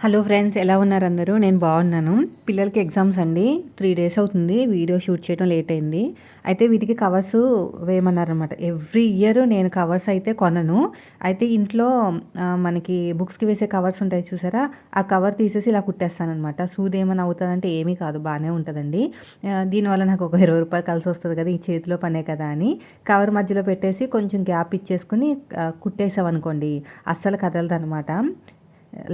Hello friends, ఎలా ఉన్నారు అందరూ? నేను బాగున్నాను. పిల్లలకి ఎగ్జామ్స్ అండి. 3 డేస్ అవుతుంది వీడియో షూట్ చేయడం లేట్ అయింది. అయితే వీటికి కవర్స్ వేయమన్నారనమాట. ఎవ్రీ ఇయర్ నేను కవర్స్ అయితే కొనను. అయితే ఇంట్లో మనకి బుక్స్‌కి వేసే కవర్స్ ఉంటాయి చూసారా? ఆ కవర్ తీసేసి ఇలా కుట్టేస్తాననమాట. సూది ఏమైనా అవుతదంటే ఏమీ కాదు, బానే ఉంటదండి. దీనివల్ల నాకు ఒక రూ. 20 కలిసొస్తది కదా! ఈ చేతిలో పనే కదా అని కవర్ మధ్యలో పెట్టేసి కొంచెం గ్యాప్ ఇచ్చేసుకొని కుట్టేసామనుకోండి అస్సలు కదలదనమాట.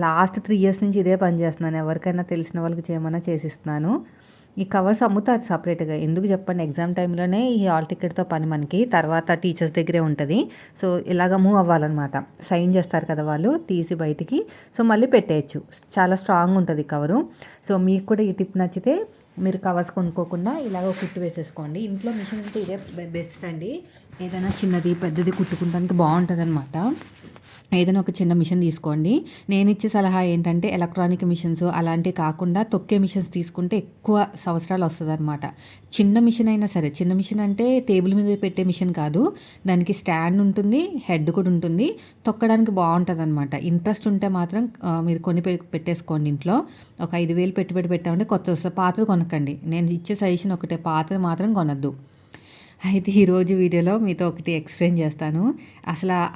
లాస్ట్ 3 ఇయర్స్ నుంచి ఇదే పని చేస్తున్నాను. ఎవరికైనా తెలిసిన వాళ్ళకి చేయమన్నా చేసిస్తున్నాను. ఈ కవర్స్ అమ్ముతారు సెపరేట్‌గా. ఎందుకు చెప్పండి? ఎగ్జామ్ టైమ్‌లోనే ఈ హాల్ టికెట్‌తో పని మనకి. తర్వాత టీచర్స్ దగ్గరే ఉంటది. సో, ఇలాగ మూవ్ అవ్వాలనమాట. సైన్ చేస్తారు కదా వాళ్ళు తీసి బయటికి. సో, మళ్ళీ పెట్టేయొచ్చు. చాలా స్ట్రాంగ్ ఉంటది కవరు. సో, మీకు కూడా ఈ టిప్ నచ్చితే మీరు కవర్స్ కొనుక్కోకుండా ఇలాగ కుట్టు వేసేసుకోండి. ఇంట్లో మిషన్ ఉంటే ఇదే బెస్ట్ అండి. ఏదైనా చిన్నది, పెద్దది కుట్టుకుంటానికి బావుంటదనమాట. ఏదైనా ఒక చిన్న మిషన్ తీసుకోండి. నేనిచ్చే సలహా ఏంటంటే ఎలక్ట్రానిక్ మిషన్స్ అలాంటివి కాకుండా తొక్కే మిషన్స్ తీసుకుంటే ఎక్కువ సంవత్సరాలు వస్తదనమాట. చిన్న మిషన్ అయినా సరే, చిన్న మిషన్ అంటే టేబుల్ మీద పెట్టే మిషన్ కాదు. దానికి స్టాండ్ ఉంటుంది, హెడ్ కూడా ఉంటుంది. తొక్కడానికి బావుంటదనమాట. ఇంట్రెస్ట్ ఉంటే మాత్రం మీరు కొని పెట్టేసుకోండి ఇంట్లో. ఒక 5,000 పెట్టుబడి పెట్టామంటే కొత్తది వస్తది. పాతది కొనకండి. నేను ఇచ్చే సజెషన్ ఒకటే, పాతది మాత్రం కొనొద్దు. అయితే ఈరోజు వీడియోలో మీతో ఒకటి ఎక్స్‌ప్లెయిన్ చేస్తాను.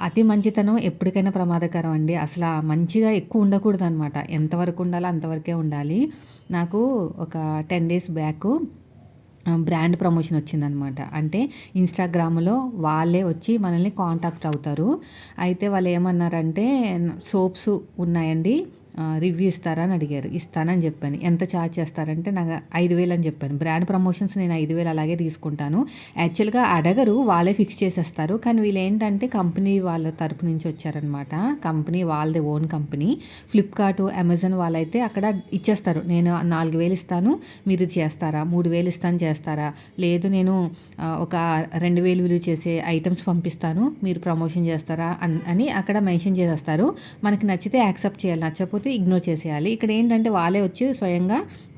అతి మంచితనం ఎప్పటికైనా ప్రమాదకరం అండి. మంచిగా ఎక్కువ ఉండకూడదనమాట. ఎంతవరకు ఉండాలో అంతవరకే ఉండాలి. నాకు ఒక 10 డేస్ బ్యాకు బ్రాండ్ ప్రమోషన్ వచ్చిందనమాట. అంటే ఇన్‌స్టాగ్రామ్‌లో వాళ్ళే వచ్చి మనల్ని కాంటాక్ట్ అవుతారు. అయితే వాళ్ళు ఏమన్నారంటే సోప్స్ ఉన్నాయండి, రివ్యూ ఇస్తారా అని అడిగారు. ఇస్తానని చెప్పాను. ఎంత ఛార్జ్ చేస్తారంటే నాకు 5,000 అని చెప్పాను. బ్రాండ్ ప్రమోషన్స్ నేను 5,000 అలాగే తీసుకుంటాను. యాక్చువల్‌గా అడగరు, వాళ్ళే ఫిక్స్ చేసేస్తారు. కానీ వీళ్ళేంటంటే కంపెనీ వాళ్ళ తరపు నుంచి వచ్చారనమాట. కంపెనీ వాళ్ళది ఓన్ కంపెనీ. ఫ్లిప్‌కార్ట్, అమెజాన్ వాళ్ళైతే అక్కడ ఇచ్చేస్తారు. నేను 4,000 ఇస్తాను, మీరు ఇది చేస్తారా? 3,000 ఇస్తాను చేస్తారా? లేదు నేను ఒక 2,000 విలువ చేసే ఐటెమ్స్ పంపిస్తాను, మీరు ప్రమోషన్ చేస్తారా? అని అక్కడ మెన్షన్ చేసేస్తారు. మనకి నచ్చితే యాక్సెప్ట్ చేయాలి, నచ్చకపోతే ఇగ్నోర్ చేసేయాలి. ఇక్కడ ఏంటంటే వాళ్ళే వచ్చి స్వయంగా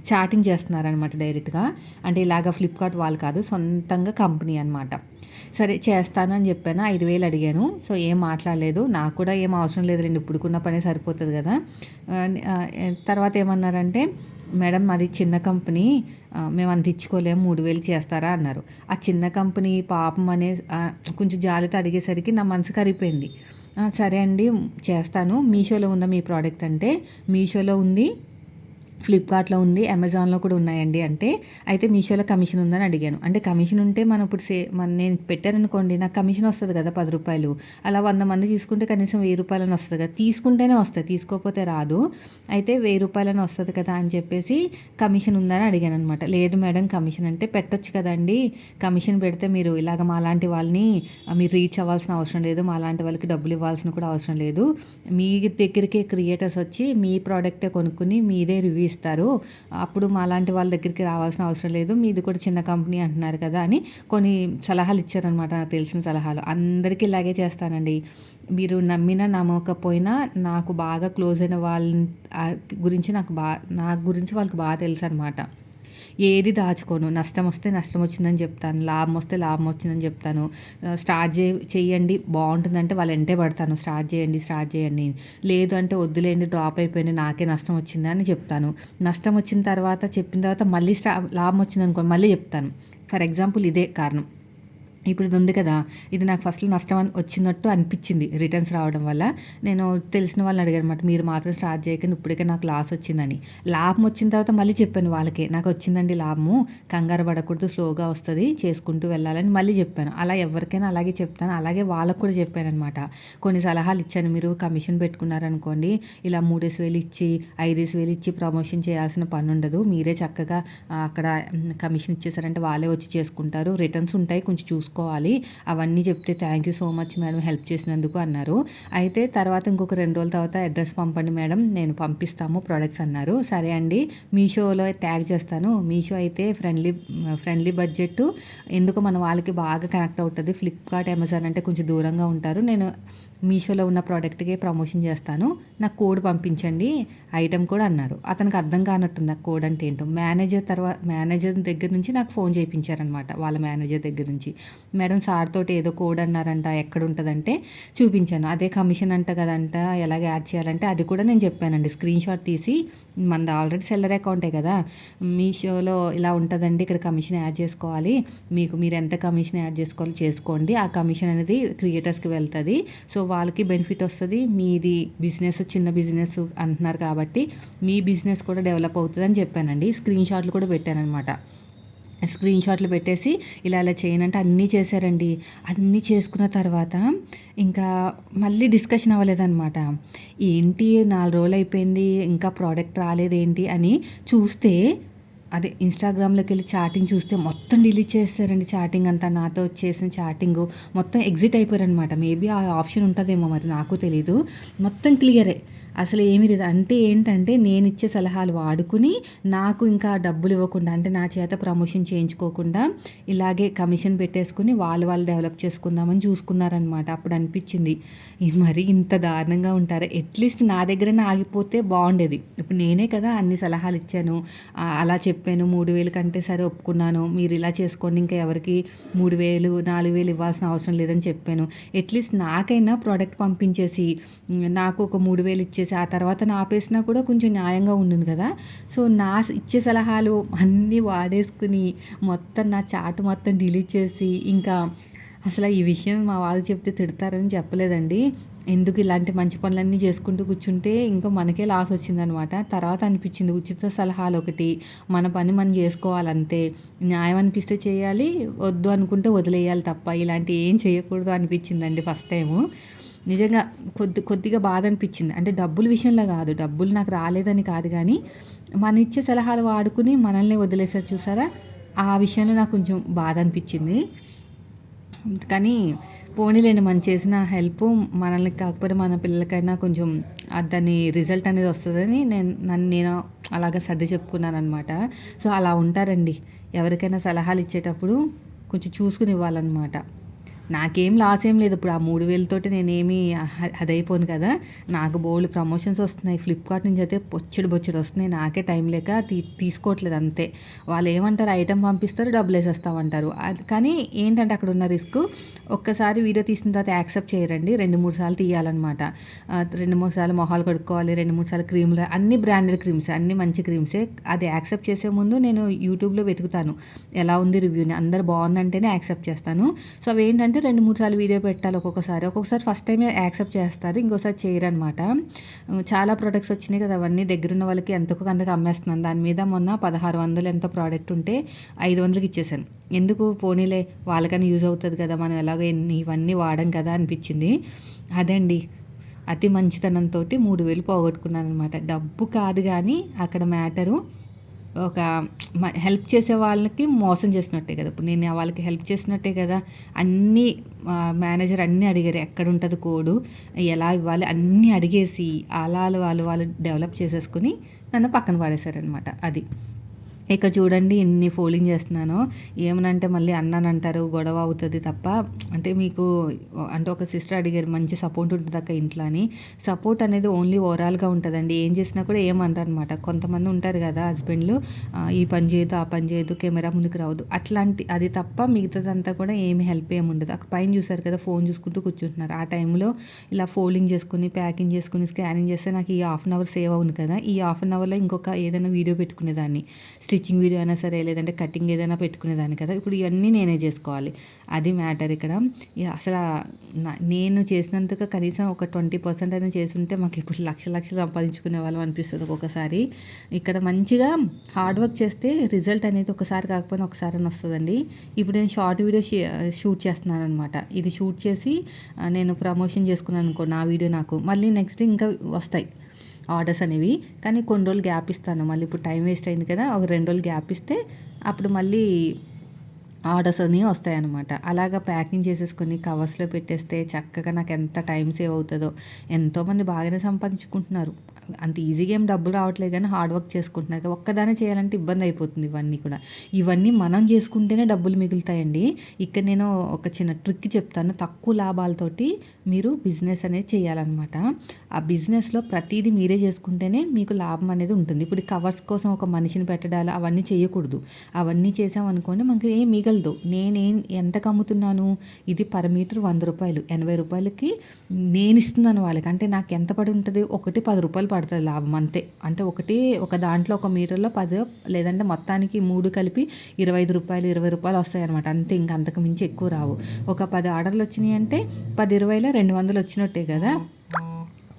చాటింగ్ చేస్తున్నారనమాట డైరెక్ట్‌గా. అంటే ఇలాగ ఫ్లిప్‌కార్ట్ వాళ్ళు కాదు, సొంతంగా కంపెనీ అనమాట. సరే చేస్తాను అని చెప్పాను. 5,000 అడిగాను. సో, ఏం మాట్లాడలేదు. నాకు కూడా ఏం అవసరం లేదులెండి, ఇప్పుడుకున్న పనే సరిపోతది కదా! తర్వాత ఏమన్నారంటే, మేడం మాది చిన్న కంపెనీ, మేము అంత ఇచ్చుకోలేము, 3,000 చేస్తారా అన్నారు. ఆ చిన్న కంపెనీ పాపం కొంచెం జాలితో అడిగేసరికి నా మనసు కరిగిపోయింది. సరే అండి చేస్తాను. మీషోలో ఉందా మీ ప్రోడక్ట్ అంటే, మీషోలో ఉంది, ఫ్లిప్‌కార్ట్‌లో ఉంది, అమెజాన్‌లో కూడా ఉన్నాయండి అంటే, అయితే మీషోలో కమిషన్ ఉందని అడిగాను. అంటే కమిషన్ ఉంటే మనం ఇప్పుడు నేను పెట్టాననుకోండి, నాకు కమిషన్ వస్తది కదా రూ. 10. అలా 100 మంది తీసుకుంటే కనీసం రూ. 1,000 వస్తది కదా! తీసుకుంటేనే వస్తది, తీసుకోకపోతే రాదు. అయితే రూ. 1,000 వస్తది కదా అని చెప్పేసి కమిషన్ ఉందని అడిగాననమాట. లేదు మేడం కమిషన్ అంటే పెట్టొచ్చు కదండీ! కమిషన్ పెడితే మీరు ఇలాగ మాలాంటి వాళ్ళని మీరు రీచ్ అవ్వాల్సిన అవసరం లేదు, మాలాంటి వాళ్ళకి డబ్బులు ఇవ్వాల్సిన కూడా అవసరం లేదు. మీ దగ్గరికే క్రియేటర్స్ వచ్చి మీ ప్రోడక్టే కొనుక్కొని మీరే రివ్యూ ఇస్తారు. అప్పుడు మాలాంటి వాళ్ళ దగ్గరికి రావాల్సిన అవసరం లేదు. మీది కూడా చిన్న కంపెనీ అంటున్నారు కదా అని కొన్ని సలహాలు ఇచ్చారనమాట, నాకు తెలిసిన సలహాలు. అందరికీ ఇలాగే చేస్తానండి. మీరు నమ్మినా నమ్మకపోయినా నాకు బాగా క్లోజ్ అయిన వాళ్ళ గురించి నా గురించి వాళ్ళకి బాగా తెలుసనమాట. ఏది దాచుకోను. నష్టం వస్తే నష్టం వచ్చిందని చెప్తాను, లాభం వస్తే లాభం వచ్చిందని చెప్తాను. స్టార్ట్ చేయండి బాగుంటుందంటే వాళ్ళ వెంటే పడతాను. స్టార్ట్ చేయండి. లేదు అంటే వద్దులేండి డ్రాప్ అయిపోయింది, నాకే నష్టం వచ్చింది అని చెప్తాను. నష్టం వచ్చిన తర్వాత చెప్పిన తర్వాత మళ్ళీ లాభం వచ్చిందనుకో మళ్ళీ చెప్తాను. ఫర్ ఎగ్జాంపుల్ ఇదే కారణం. ఇప్పుడు ఇది ఉంది కదా! ఇది నాకు ఫస్ట్‌లో నష్టం వచ్చినట్టు అనిపించింది రిటర్న్స్ రావడం వల్ల. నేను తెలిసిన వాళ్ళని అడిగాననమాట. మీరు మాత్రం స్టార్ట్ చేయకండి, ఇప్పటికే నాకు లాస్ వచ్చిందని. లాభం వచ్చిన తర్వాత మళ్ళీ చెప్పాను వాళ్ళకే, నాకు వచ్చిందండి లాభము, కంగారు పడకూడదు, స్లోగా వస్తది, చేసుకుంటూ వెళ్ళాలని మళ్ళీ చెప్పాను. అలా ఎవరికైనా అలాగే చెప్తాను. అలాగే వాళ్ళకి కూడా చెప్పాననమాట. కొన్ని సలహాలు ఇచ్చాను. మీరు కమిషన్ పెట్టుకున్నారనుకోండి, ఇలా 3,000 ఇచ్చి, 5,000 ఇచ్చి ప్రమోషన్ చేయాల్సిన పనుండదు. మీరే చక్కగా అక్కడ కమిషన్ ఇచ్చేసారంటే వాళ్ళే వచ్చి చేసుకుంటారు. రిటర్న్స్ ఉంటాయి, కొంచెం చూసుకోవాలి. అవన్నీ చెప్తే thank you so much madam help చేసినందుకు అన్నారు. అయితే తర్వాత ఇంకొక 2 రోజుల తర్వాత అడ్రస్ పంపండి మేడం, నేను పంపిస్తాము ప్రొడక్ట్స్ అన్నారు. సరే అండి, మీషోలో ట్యాగ్ చేస్తాను. మీషో అయితే ఫ్రెండ్లీ బడ్జెట్, ఎందుకు మన వాళ్ళకి బాగా కనెక్ట్ అవుతుంది. ఫ్లిప్‌కార్ట్, అమెజాన్ అంటే కొంచెం దూరంగా ఉంటారు. నేను మీషోలో ఉన్న ప్రోడక్ట్‌కే ప్రమోషన్ చేస్తాను, నాకు కోడ్ పంపించండి, ఐటెమ్ కూడా అన్నారు. అతనికి అర్థం కానట్టుంది ఆ కోడ్ అంటే ఏంటో. మేనేజర్ దగ్గర నుంచి నాకు ఫోన్ చేయించారనమాట, వాళ్ళ మేనేజర్ దగ్గర నుంచి. మేడం సార్ తోటి ఏదో కోడ్ అన్నారంట, ఎక్కడ ఉంటదంటే చూపించాను. అదే కమిషన్ అంట కదంట, ఎలాగ యాడ్ చేయాలంటే అది కూడా నేను చెప్పానండి. స్క్రీన్‌షాట్ తీసి మనది ఆల్రెడీ సెల్లర్ అకౌంటే కదా! మీషోలో ఇలా ఉంటదండి. ఇక్కడ కమిషన్ యాడ్ చేసుకోవాలి. మీరు ఎంత కమిషన్ యాడ్ చేసుకోవాలో చేసుకోండి. ఆ కమిషన్ అనేది క్రియేటర్స్‌కి వెళ్తది. సో, వాళ్ళకి బెనిఫిట్ వస్తది. మీది బిజినెస్ చిన్న బిజినెస్ అంటున్నారు కాబట్టి మీ బిజినెస్ కూడా డెవలప్ అవుతదని చెప్పానండి. స్క్రీన్‌షాట్లు కూడా పెట్టాననమాట. స్క్రీన్‌షాట్లు పెట్టేసి ఇలా ఇలా చేయనంటే అన్నీ చేశారండి. అన్నీ చేసుకున్న తర్వాత ఇంకా మళ్ళీ డిస్కషన్ అవ్వలేదనమాట. ఏంటి 4 రోజులయిపోయింది ఇంకా ప్రోడక్ట్ రాలేదేంటి అని చూస్తే అదే ఇన్‌స్టాగ్రామ్‌లోకెళ్ళి చాటింగ్ చూస్తే మొత్తం డిలీట్ చేసేసారండి చాటింగ్ అంతా. నాతో చేసిన చాటింగు మొత్తం ఎగ్జిట్ అయిపోయారనమాట. మేబీ ఆ ఆప్షన్ ఉంటదేమో మరి నాకు తెలీదు. మొత్తం క్లియరే. అసలు ఏమీ లేదు. అంటే ఏంటంటే నేనిచ్చే సలహాలు వాడుకుని నాకు ఇంకా డబ్బులు ఇవ్వకుండా అంటే నా చేత ప్రమోషన్ చేయించుకోకుండా ఇలాగే కమిషన్ పెట్టేసుకొని వాళ్ళు డెవలప్ చేసుకుందామని చూసుకున్నారనమాట. అప్పుడు అనిపించింది మరి ఇంత దారుణంగా ఉంటారా? అట్‌లీస్ట్ నా దగ్గరనే ఆగిపోతే బాగుండేది. ఇప్పుడు నేనే కదా అన్ని సలహాలు ఇచ్చాను. అలా చెప్పాను. 3,000 కంటే సరే ఒప్పుకున్నాను. మీరు ఇలా చేసుకోండి. ఇంకా ఎవరికీ 3,000, 4,000 ఇవ్వాల్సిన అవసరం లేదని చెప్పాను. అట్‌లీస్ట్ నాకైనా ప్రోడక్ట్ పంపించేసి నాకు ఒక 3,000 ఇచ్చేసి ఆ తర్వాత ఆపేసినా కూడా కొంచెం న్యాయంగా ఉండును కదా! సో, ఇచ్చే సలహాలు అన్నీ వాడేసుకుని మొత్తం నా చాట్ మొత్తం డిలీట్ చేసి ఇంకా అసల ఈ విషయం మా వాళ్ళకి చెప్తే తిడతారని చెప్పలేదండి. ఎందుకు ఇలాంటి మంచి పనులన్నీ చేసుకుంటూ కూర్చుంటే ఇంకా మనకే లాస్ వచ్చిందనమాట. తర్వాత అనిపించింది ఉచిత సలహాలు ఒకటి, మన పని మనం చేసుకోవాలంతే. న్యాయం అనిపిస్తే చేయాలి, వద్దు అనుకుంటే వదిలేయాలి తప్ప ఇలాంటివి ఏం చేయకూడదు అనిపించిందండి ఫస్ట్ టైము. నిజంగా కొద్దిగా బాధ అనిపించింది. అంటే డబ్బుల విషయంలో కాదు. డబ్బులు నాకు రాలేదని కాదు గానీ, మనం ఇచ్చే సలహాలు వాడుకుని మనల్నే వదిలేసారు చూసారా? ఆ విషయంలో నాకు కొంచెం బాధ అనిపించింది. కానీ పోనీలెండి మనం చేసిన హెల్పు మనల్ని కాకపోతే మన పిల్లలకైనా కొంచెం దాని రిజల్ట్ అనేది వస్తదని నేను అలాగా సర్ది చెప్పుకున్నాననమాట. సో, అలా ఉంటారండి. ఎవరికైనా సలహాలు ఇచ్చేటప్పుడు కొంచెం చూసుకొని ఇవ్వాలనమాట. నాకేం లాస్ ఏం లేదు. ఇప్పుడు ఆ 3,000 తోటి నేనేమి అదైపోను కదా! నాకు బోలెడు ప్రమోషన్స్ వస్తున్నాయి. ఫ్లిప్‌కార్ట్ నుంచి అయితే బొచ్చెడు వస్తున్నాయి. నాకే టైం లేక తీసుకోవట్లేదు అంతే. వాళ్ళు ఏమంటారు ఐటెమ్ పంపిస్తారు, డబ్బులేసేస్తామంటారు. కానీ ఏంటంటే అక్కడ ఉన్న రిస్క్ ఒక్కసారి వీడియో తీసిన తర్వాత యాక్సెప్ట్ చేయరండి. 2, 3 సార్లు తీయాలనమాట. 2, 3 సార్లు మొహాలు కడుక్కోవాలి. 2, 3 సార్లు క్రీములు అన్నీ బ్రాండెడ్ క్రీమ్సే. అన్నీ మంచి క్రీమ్సే. అది యాక్సెప్ట్ చేసే ముందు నేను యూట్యూబ్‌లో వెతుకుతాను. ఎలా ఉంది రివ్యూని. అందరు బావుందంటేనే యాక్సెప్ట్ చేస్తాను. సో, అవేంటంటే 2, 3 సార్లు వీడియో పెట్టాలి ఒక్కొక్కసారి. ఒక్కొక్కసారి ఫస్ట్ టైమే యాక్సెప్ట్ చేస్తారు. ఇంకోసారి చేయరనమాట. చాలా ప్రొడక్ట్స్ వచ్చినాయి కదా! అవన్నీ దగ్గరున్న వాళ్ళకి ఎంతకో అంతకు అమ్మేస్తున్నాను. దాని మీద మొన్న 1,600 ఎంతో ప్రోడక్ట్ ఉంటే 500కి ఇచ్చేసాను. ఎందుకు పోనీలే వాళ్ళకైనా యూజ్ అవుతది కదా! మనం ఎలాగో ఇవన్నీ వాడం కదా అనిపించింది. అదండి. అతి మంచితనంతోటి 3,000 పోగొట్టుకున్నాననమాట. డబ్బు కాదు గానీ అక్కడ మ్యాటరు ఒక హెల్ప్ చేసే వాళ్ళకి మోసం చేసినట్టే కదా! ఇప్పుడు నేను వాళ్ళకి హెల్ప్ చేసినట్టే కదా! అన్నీ మేనేజర్ అన్నీ అడిగారు. ఎక్కడుంటది కోడు, ఎలా ఇవ్వాలి అన్నీ అడిగేసి అలా వాళ్ళు డెవలప్ చేసేసుకొని నన్ను పక్కన పడేశారనమాట. అది. ఇక్కడ చూడండి ఎన్ని ఫోల్డింగ్ చేస్తున్నానో. ఏమనంటే మళ్ళీ అన్నానంటారు, గొడవ అవుతది తప్ప అంటే మీకు అంటే ఒక సిస్టర్ అడిగారు మంచి సపోర్ట్ ఉంటదక్క ఇంట్లో అని. సపోర్ట్ అనేది ఓన్లీ ఓవరాల్‌గా ఉంటదండి. ఏం చేసినా కూడా ఏమనరనమాట. కొంతమంది ఉంటారు కదా హస్బెండ్‌లు ఈ పని చేయొద్దు, ఆ పని చేయొద్దు, కెమెరా ముందుకు రావద్దు. అది తప్ప మిగతాదంతా కూడా ఏమి హెల్ప్ ఏముండదు. అక్కడ పైన చూసారు కదా ఫోన్ చూసుకుంటూ కూర్చుంటున్నారు. ఆ టైంలో ఇలా ఫోల్డింగ్ చేసుకొని, ప్యాకింగ్ చేసుకొని, స్కానింగ్ చేస్తే నాకు ఈ హాఫ్ అన్ అవర్ సేవ్ అవును కదా! ఈ హాఫ్ అన్ అవర్‌లో ఇంకొక ఏదైనా వీడియో పెట్టుకునేదాన్ని. స్టిచ్చింగ్ వీడియో అయినా సరే లేదంటే కటింగ్ ఏదైనా పెట్టుకునేదాన్ని కదా! ఇప్పుడు ఇవన్నీ నేనే చేసుకోవాలి. అది మ్యాటర్ ఇక్కడ. అసల నేను చేసినంతగా కనీసం ఒక 20% అయినా చేసుంటే మాకు ఇప్పుడు లక్షలు సంపాదించుకునే వాళ్ళం అనిపిస్తది ఒక్కొక్కసారి. ఇక్కడ మంచిగా హార్డ్ వర్క్ చేస్తే రిజల్ట్ అనేది ఒకసారి కాకపోయినా ఒకసారైనా వస్తదండి. ఇప్పుడు నేను షార్ట్ వీడియో షూట్ చేస్తున్నాననమాట. ఇది షూట్ చేసి నేను ప్రమోషన్ చేసుకున్నాను అనుకో నా వీడియో నాకు మళ్ళీ నెక్స్ట్ ఇంకా వస్తాయి ఆర్డర్స్ అనేవి. కానీ కొన్ని రోజులు గ్యాప్ ఇస్తాను. మళ్ళీ ఇప్పుడు టైం వేస్ట్ అయింది కదా! ఒక 2 రోజులు గ్యాప్ ఇస్తే అప్పుడు మళ్ళీ ఆర్డర్స్ అనేవి వస్తాయన్నమాట. అలాగా ప్యాకింగ్ చేసేసుకొని కవర్స్‌లో పెట్టేస్తే చక్కగా నాకు ఎంత టైం సేవ్ అవుతదో. ఎంతోమంది బాగానే సంపాదించుకుంటున్నారు. అంత ఈజీగా ఏం డబ్బులు రావట్లేదు కానీ హార్డ్ వర్క్ చేసుకుంటున్నారు. ఒక్కదానే చేయాలంటే ఇబ్బంది అయిపోతుంది ఇవన్నీ కూడా. ఇవన్నీ మనం చేసుకుంటేనే డబ్బులు మిగులుతాయండి. ఇక్కడ నేను ఒక చిన్న ట్రిక్ చెప్తాను. తక్కువ లాభాలతోటి మీరు బిజినెస్ అనేది చేయాలన్నమాట. ఆ బిజినెస్లో ప్రతిదీ మీరే చేసుకుంటేనే మీకు లాభం అనేది ఉంటుంది. ఇప్పుడు కవర్స్ కోసం ఒక మనిషిని పెట్టడాలు అవన్నీ చేయకూడదు. అవన్నీ చేసామనుకోండి మనకి ఏం మిగలదు. నేనేం ఎంతకు అమ్ముతున్నాను, ఇది పర్ మీటర్ 100 రూపాయలు, 80 రూపాయలకి నేను ఇస్తున్నాను వాళ్ళకి. అంటే నాకు ఎంత పడి ఉంటుంది, ఒకటి 10 రూపాయలు పడుతుంది లాభం అంతే. అంటే ఒక దాంట్లో ఒక మీటర్లో 10, లేదంటే మొత్తానికి 3 కలిపి 25 రూపాయలు, 20 రూపాయలు వస్తాయన్నమాట. అంతే, ఇంక అంతకు మించి ఎక్కువ రావు. ఒక 10 ఆర్డర్లు వచ్చినాయి అంటే 10, 20లో 200 వచ్చినట్టే కదా.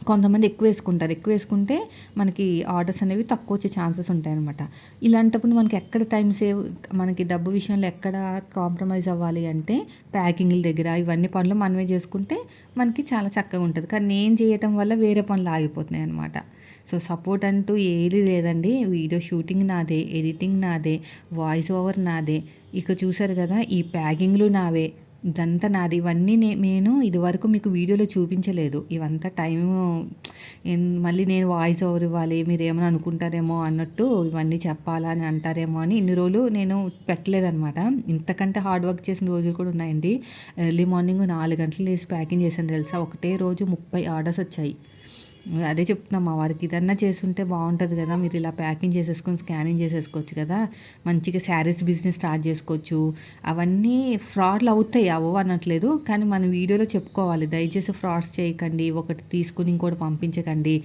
కొంతమంది ఎక్కువ వేసుకుంటారు. ఎక్కువ వేసుకుంటే మనకి ఆర్డర్స్ అనేవి తక్కువ వచ్చే ఛాన్సెస్ ఉంటాయన్నమాట. ఇలాంటప్పుడు మనకి ఎక్కడ టైం సేవ్, మనకి డబ్బు విషయంలో ఎక్కడ కాంప్రమైజ్ అవ్వాలి అంటే ప్యాకింగ్ల దగ్గర ఇవన్నీ పనులు మనమే చేసుకుంటే మనకి చాలా చక్కగా ఉంటుంది. కానీ నేను చేయటం వల్ల వేరే పనులు ఆగిపోతున్నాయి అనమాట. సో సపోర్ట్ అంటూ ఏది లేదండి. వీడియో షూటింగ్ నాదే, ఎడిటింగ్ నాదే, వాయిస్ ఓవర్ నాదే. ఇక చూసారు కదా, ఈ ప్యాకింగ్లు నావే, ఇదంతా నాది. ఇవన్నీ నేను ఇదివరకు మీకు వీడియోలో చూపించలేదు. ఇవంతా టైము మళ్ళీ నేను వాయిస్ ఓవర్ ఇవ్వాలి, మీరు ఏమైనా అనుకుంటారేమో అన్నట్టు ఇవన్నీ చెప్పాలా అని అంటారేమో అని ఇన్ని రోజులు నేను పెట్టలేదనమాట. ఇంతకంటే హార్డ్ వర్క్ చేసిన రోజులు కూడా ఉన్నాయండి. ఎర్లీ మార్నింగ్ 4 గంటలు లేసి ప్యాకింగ్ చేశాను తెలుసా. ఒకటే రోజు 30 ఆర్డర్స్ వచ్చాయి. అదే చెప్తున్నా మా వారికి, ఇదన్నా చేస్తుంటే బాగుంటుంది కదా, మీరు ఇలా ప్యాకింగ్ చేసేసుకొని స్కానింగ్ చేసేసుకోవచ్చు కదా, మంచిగా శారీస్ బిజినెస్ స్టార్ట్ చేసుకోవచ్చు. అవన్నీ ఫ్రాడ్లు అవుతాయి, అవ్వవు అనట్లేదు, కానీ మన వీడియోలో చెప్పుకోవాలి. దయచేసి ఫ్రాడ్స్ చేయకండి, ఒకటి తీసుకుని ఇంకోటి పంపించకండి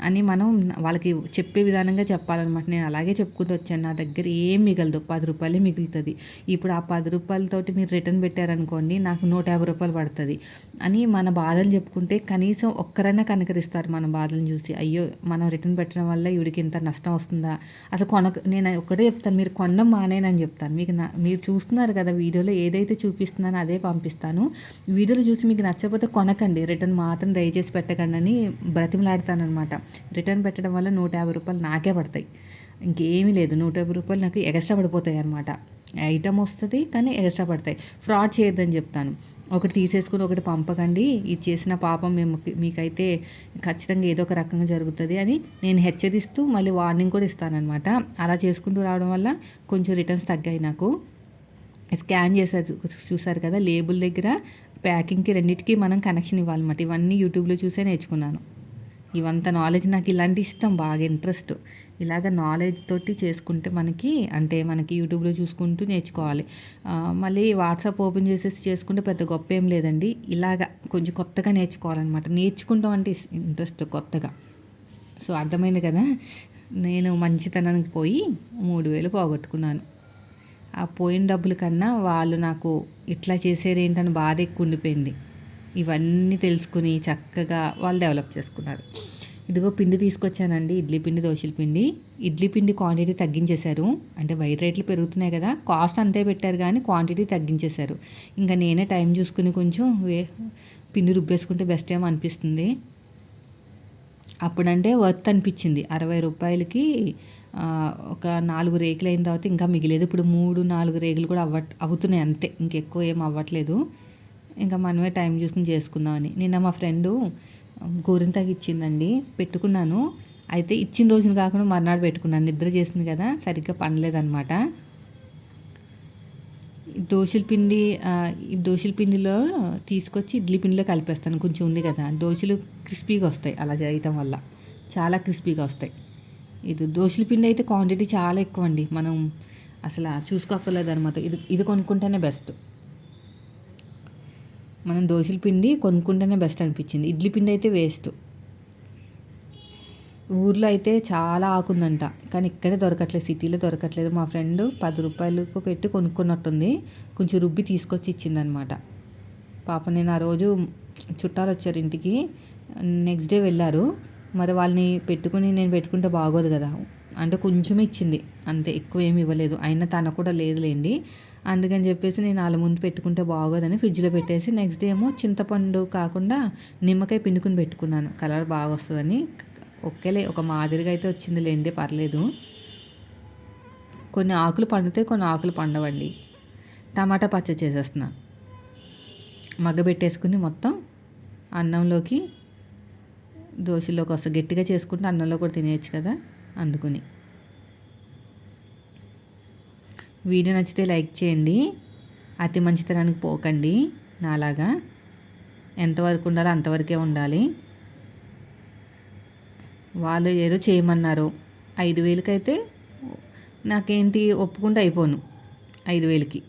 అని మనం వాళ్ళకి చెప్పే విధానంగా చెప్పాలన్నమాట. నేను అలాగే చెప్పుకుంటూ వచ్చాను. నా దగ్గర ఏం మిగలదు, 10 రూపాయలే మిగులుతుంది. ఇప్పుడు ఆ 10 రూపాయలతోటి మీరు రిటర్న్ పెట్టారనుకోండి, నాకు 150 రూపాయలు పడుతుంది అని మన బాధలు చెప్పుకుంటే కనీసం ఒక్కరైనా కనకరిస్తారు మన బాధలను చూసి. అయ్యో, మనం రిటర్న్ పెట్టడం వల్ల వీడికి ఇంత నష్టం వస్తుందా, అసలు నేను ఒకటే చెప్తాను, మీరు కొనడం మానేనని చెప్తాను. మీరు చూస్తున్నారు కదా వీడియోలో, ఏదైతే చూపిస్తున్నానో అదే పంపిస్తాను. వీడియోలు చూసి మీకు నచ్చకపోతే కొనకండి, రిటర్న్ మాత్రం దయచేసి పెట్టకండి అని బ్రతిమలాడతాను అనమాట. రిటర్న్ పెట్టడం వల్ల 150 రూపాయలు నాకే పడతాయి, ఇంకేమీ లేదు. 150 రూపాయలు నాకు ఎక్స్ట్రా పడిపోతాయి అనమాట. ఐటమ్ వస్తుంది కానీ ఎక్స్ట్రా పడతాయి. ఫ్రాడ్ చేయొద్దని చెప్తాను. ఒకటి తీసేసుకుని ఒకటి పంపకండి, ఇది చేసిన పాపం మీకైతే ఖచ్చితంగా ఏదో ఒక రకంగా జరుగుతుంది అని నేను హెచ్చరిస్తూ మళ్ళీ వార్నింగ్ కూడా ఇస్తానన్నమాట. అలా చేసుకుంటూ రావడం వల్ల కొంచెం రిటర్న్స్ తగ్గాయి నాకు. స్కాన్ చేశారు చూసారు కదా, లేబుల్ దగ్గర ప్యాకింగ్కి రెండింటికి మనం కనెక్షన్ ఇవ్వాలన్నమాట. ఇవన్నీ యూట్యూబ్లో చూసే నేర్చుకున్నాను. ఇవంత నాలెడ్జ్, నాకు ఇలాంటి ఇష్టం, బాగా ఇంట్రెస్ట్. ఇలాగ నాలెడ్జ్ తోటి చేసుకుంటే మనకి యూట్యూబ్లో చూసుకుంటూ నేర్చుకోవాలి. మళ్ళీ వాట్సాప్ ఓపెన్ చేసేసి చేసుకుంటే పెద్ద గొప్ప ఏం లేదండి. ఇలాగ కొంచెం కొత్తగా నేర్చుకోవాలన్నమాట. నేర్చుకుంటాం అంటే ఇంట్రెస్ట్ కొత్తగా. సో అర్థమైంది కదా, నేను మంచితనానికి పోయి 3000 పోగొట్టుకున్నాను. ఆ పోయిన డబ్బుల కన్నా వాళ్ళు నాకు ఇట్లా చేసేదేంటని బాధ ఎక్కువ ఉండిపోయింది. ఇవన్నీ తెలుసుకుని చక్కగా వాళ్ళు డెవలప్ చేసుకున్నారు. ఇదిగో పిండి తీసుకొచ్చానండి, ఇడ్లీ పిండి, దోశల పిండి. ఇడ్లీ పిండి క్వాంటిటీ తగ్గించేశారు. అంటే బయట రేట్లు పెరుగుతున్నాయి కదా, కాస్ట్ అంతే పెట్టారు కానీ క్వాంటిటీ తగ్గించేశారు. ఇంకా నేనే టైం చూసుకుని కొంచెం పిండి రుబ్బేసుకుంటే బెస్ట్ ఏమో అనిపిస్తుంది. అప్పుడంటే వర్త్ అనిపించింది. 60 రూపాయలకి ఒక 4 రేకులు అయిన తర్వాత ఇంకా మిగిలేదు. ఇప్పుడు 3-4 రేకులు కూడా అవుతున్నాయి అంతే, ఇంకెక్కువ ఏం అవ్వట్లేదు. ఇంకా మనమే టైం చూసుకుని చేసుకుందామని. నిన్న మా ఫ్రెండు గోరింతాకు ఇచ్చిందండి, పెట్టుకున్నాను. అయితే ఇచ్చిన రోజున కాకుండా మర్నాడు పెట్టుకున్నాను. నిద్ర చేసింది కదా, సరిగ్గా పండలేదన్నమాట. దోశల పిండిలో తీసుకొచ్చి ఇడ్లీ పిండిలో కలిపేస్తాను. కొంచెం ఉంది కదా, దోశలు క్రిస్పీగా వస్తాయి అలా చేయటం వల్ల, చాలా క్రిస్పీగా వస్తాయి. ఇది దోశల పిండి అయితే క్వాంటిటీ చాలా ఎక్కువ అండి, మనం అసలు చూసుకోక్కర్లేదు అనమాట. ఇది కొనుక్కుంటేనే బెస్ట్. మనం దోశల పిండి కొనుక్కుంటేనే బెస్ట్ అనిపించింది. ఇడ్లీ పిండి అయితే వేస్ట్. ఊర్లో అయితే చాలా ఆకుందంట, కానీ ఇక్కడే దొరకట్లేదు, సిటీలో దొరకట్లేదు. మా ఫ్రెండ్ 10 రూపాయలకు పెట్టి కొనుక్కున్నట్టుంది, కొంచెం రుబ్బి తీసుకొచ్చి ఇచ్చిందనమాట. పాప నేను ఆ రోజు చుట్టాలు వచ్చారు ఇంటికి, నెక్స్ట్ డే వెళ్ళారు. మరి వాళ్ళని నేను పెట్టుకుంటే బాగోదు కదా, అంటే కొంచెమే ఇచ్చింది అంతే, ఎక్కువ ఏమి ఇవ్వలేదు. అయినా తన కూడా లేదులేండి. అందుకని చెప్పేసి నేను వాళ్ళ ముందు పెట్టుకుంటే బాగోదని ఫ్రిడ్జ్లో పెట్టేసి నెక్స్ట్ డే ఏమో చింతపండు కాకుండా నిమ్మకాయ పిండుకుని పెట్టుకున్నాను, కలర్ బాగా వస్తుందని. ఒకేలే, ఒక మాదిరిగా అయితే వచ్చిందిలేండి, పర్లేదు. కొన్ని ఆకులు పండుతాయి, కొన్ని ఆకులు పండవండి. టమాటా పచ్చడి చేసేస్తున్నా, మగ్గబెట్టేసుకుని మొత్తం అన్నంలోకి దోశలోకి వస్తుంది. గట్టిగా చేసుకుంటే అన్నంలో కూడా తినేయచ్చు కదా, అందుకుని. వీడియో నచ్చితే లైక్ చేయండి. అతి మంచితనానికి పోకండి నాలాగా. ఎంతవరకు ఉండాలో అంతవరకే ఉండాలి. వాళ్ళు ఏదో చేయమన్నారు 5,000కి అయితే నాకేంటి ఒప్పుకుంటే అయిపోను. 5,000కి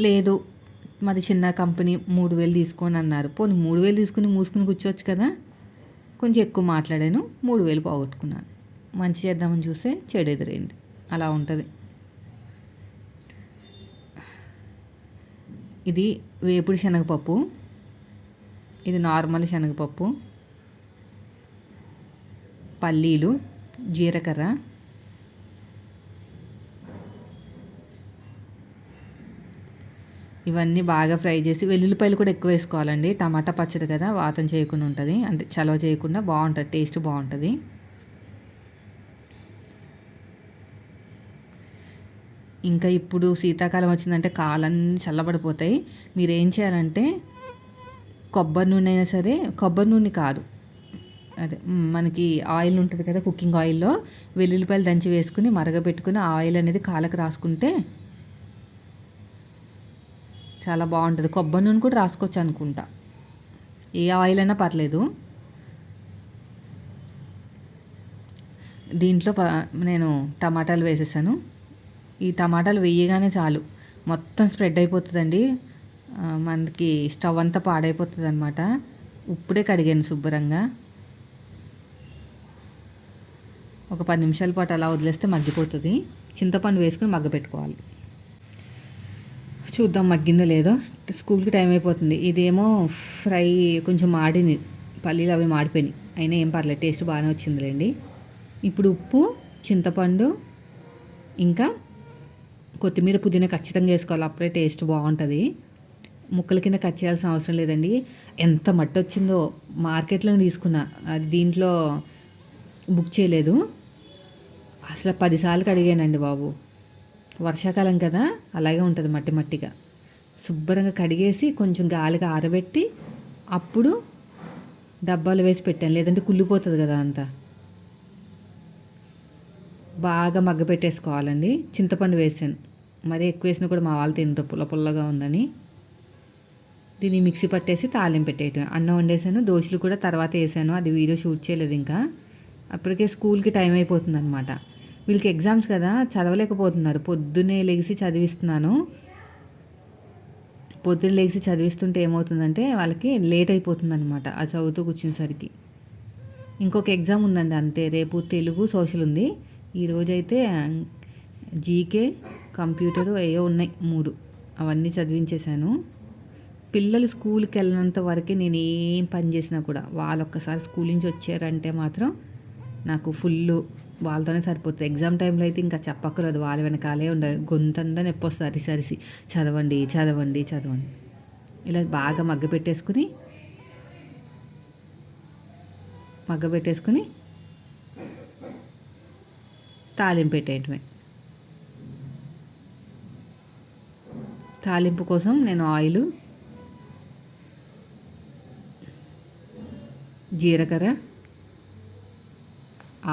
లేదు, మాది చిన్న కంపెనీ 3,000 తీసుకొని అన్నారు. పోనీ 3,000 తీసుకుని మూసుకుని కూర్చోవచ్చు కదా. కొంచెం ఎక్కువ మాట్లాడాను, 3,000 పోగొట్టుకున్నాను. మంచి చేద్దామని చూస్తే చెడు ఎదురైంది. అలా ఉంటుంది. ఇది వేపుడు శనగపప్పు, ఇది నార్మల్ శనగపప్పు, పల్లీలు, జీలకర్ర, ఇవన్నీ బాగా ఫ్రై చేసి వెల్లుల్లిపాయలు కూడా ఎక్కువ వేసుకోవాలండి. టమాటా పచ్చడి కదా, వాతం చేయకుండా ఉంటుంది, అంటే చలవ చేయకుండా బాగుంటుంది, టేస్ట్ బాగుంటుంది. ఇంకా ఇప్పుడు శీతాకాలం వచ్చిందంటే కాలన్నీ చల్లబడిపోతాయి. మీరు ఏం చేయాలంటే కొబ్బరి నూనె అయినా సరే, కొబ్బరి నూనె కాదు, అదే మనకి ఆయిల్ ఉంటుంది కదా, కుకింగ్ ఆయిల్లో వెల్లుల్లిపాయలు దంచి వేసుకుని మరగబెట్టుకుని ఆయిల్ అనేది కాళ్ళకి రాసుకుంటే చాలా బాగుంటుంది. కొబ్బరి నూనె కూడా రాసుకోవచ్చు అనుకుంటా, ఏ ఆయిల్ అయినా పర్లేదు. దీంట్లో నేను టమాటాలు వేసేసాను. ఈ టమాటాలు వేయగానే చాలు మొత్తం స్ప్రెడ్ అయిపోతుందండి, మనకి స్టవ్ అంతా పాడైపోతుంది అనమాట. ఇప్పుడే కడిగాను శుభ్రంగా. ఒక 10 నిమిషాల పాటు అలా వదిలేస్తే మగ్గిపోతుంది. చింతపండు వేసుకుని మగ్గపెట్టుకోవాలి. చూద్దాం మగ్గిందో లేదో. స్కూల్కి టైం అయిపోతుంది. ఇదేమో ఫ్రై కొంచెం మాడింది, పల్లీలు అవి మాడిపోయినాయి, అయినా ఏం పర్లేదు, టేస్ట్ బాగానే వచ్చిందిలేండి. ఇప్పుడు ఉప్పు, చింతపండు, ఇంకా కొత్తిమీర, పుదీనా ఖచ్చితంగా వేసుకోవాలి, అప్పుడే టేస్ట్ బాగుంటుంది. ముక్కల కింద కట్ చేయాల్సిన అవసరం లేదండి. ఎంత మట్టి వచ్చిందో, మార్కెట్లో తీసుకున్నా, అది దీంట్లో బుక్ చేయలేదు. అసలు 10 సార్లు కడిగానండి బాబు. వర్షాకాలం కదా, అలాగే ఉంటుంది మట్టి మట్టిగా. శుభ్రంగా కడిగేసి కొంచెం గాలిగా ఆరబెట్టి అప్పుడు డబ్బాలు వేసి పెట్టాను, లేదంటే కుళ్ళిపోతుంది కదా అంతా. బాగా మగ్గ పెట్టేసుకోవాలండి. చింతపండు వేసాను, మరీ ఎక్కువ వేసినా కూడా మా వాళ్ళు తినరు, పుల్ల పుల్లగా ఉందని. దీన్ని మిక్సీ పట్టేసి తాలింపు పెట్టేయటం. అన్నం వండేసాను, దోశలు కూడా తర్వాత వేసాను, అది వీడియో షూట్ చేయలేదు ఇంకా. అప్పటికే స్కూల్కి టైం అయిపోతుంది అనమాట. వీళ్ళకి ఎగ్జామ్స్ కదా, చదవలేకపోతున్నారు. పొద్దున్నే లెగిసి చదివిస్తున్నాను. పొద్దున్న లెగిసి చదివిస్తుంటే ఏమవుతుందంటే వాళ్ళకి లేట్ అయిపోతుంది అనమాట, ఆ చదువుతూ కూర్చునేసరికి. ఇంకొక ఎగ్జామ్ ఉందండి అంతే, రేపు తెలుగు, సోషల్ ఉంది. ఈరోజైతే జీకే, కంప్యూటరు ఏవో ఉన్నాయి 3, అవన్నీ చదివించేశాను. పిల్లలు స్కూల్కి వెళ్ళినంత వరకే నేను ఏం పని చేసినా కూడా, వాళ్ళు ఒక్కసారి స్కూల్ నుంచి వచ్చారంటే మాత్రం నాకు ఫుల్ వాళ్ళతోనే సరిపోతుంది. ఎగ్జామ్ టైంలో అయితే ఇంకా చెప్పక్కర్లేదు, వాళ్ళ వెనకాలే ఉండాలి. గొంతంతా నొప్పి వస్తుంది అరిసి చదవండి చదవండి చదవండి. ఇలా బాగా మగ్గబెట్టేసుకుని తాలింపు పెట్టేయటమే. తాలింపు కోసం నేను ఆయిల్, జీలకర్ర,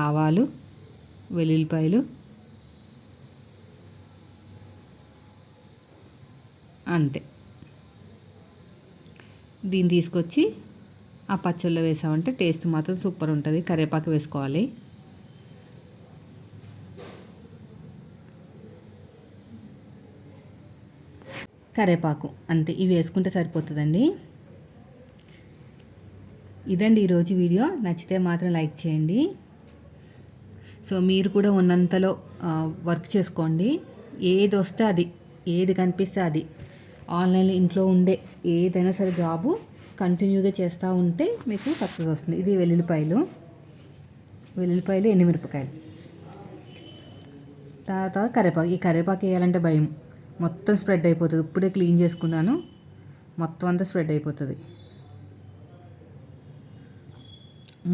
ఆవాలు, వెల్లుల్లిపాయలు, అంతే. దీన్ని తీసుకొచ్చి ఆ పచ్చళ్ళలో వేసామంటే టేస్ట్ మాత్రం సూపర్ ఉంటుంది. కరివేపాకు వేసుకోవాలి. కరివేపాకు అంతే, ఇవి వేసుకుంటే సరిపోతుందండి. ఇదండి ఈరోజు వీడియో. నచ్చితే మాత్రం లైక్ చేయండి. సో మీరు కూడా ఉన్నంతలో వర్క్ చేసుకోండి. ఏది వస్తే అది, ఏది కనిపిస్తే అది. ఆన్లైన్లో ఇంట్లో ఉండే ఏదైనా సరే జాబు కంటిన్యూగా చేస్తూ ఉంటే మీకు సక్సెస్ వస్తుంది. ఇది వెల్లుల్లిపాయలు, ఎండుమిరపకాయలు, తర్వాత కరివేపాకు. ఈ కరివేపాకు వేయాలంటే భయం, మొత్తం స్ప్రెడ్ అయిపోతుంది. ఇప్పుడే క్లీన్ చేసుకున్నాను, మొత్తం అంతా స్ప్రెడ్ అయిపోతుంది.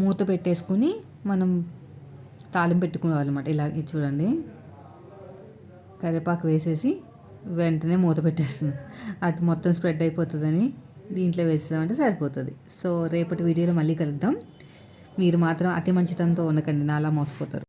మూత పెట్టేసుకుని మనం తాలింపు పెట్టుకోవాలన్నమాట. ఇలా చూడండి, కరివేపాకు వేసేసి వెంటనే మూత పెట్టేస్తుంది, అటు మొత్తం స్ప్రెడ్ అయిపోతుందని దీంట్లో వేసామంటే సరిపోతుంది. సో రేపటి వీడియోలో మళ్ళీ కలుద్దాం. మీరు మాత్రం అతి మంచితనంతో ఉండకండి. నాలా మోసపోతారు.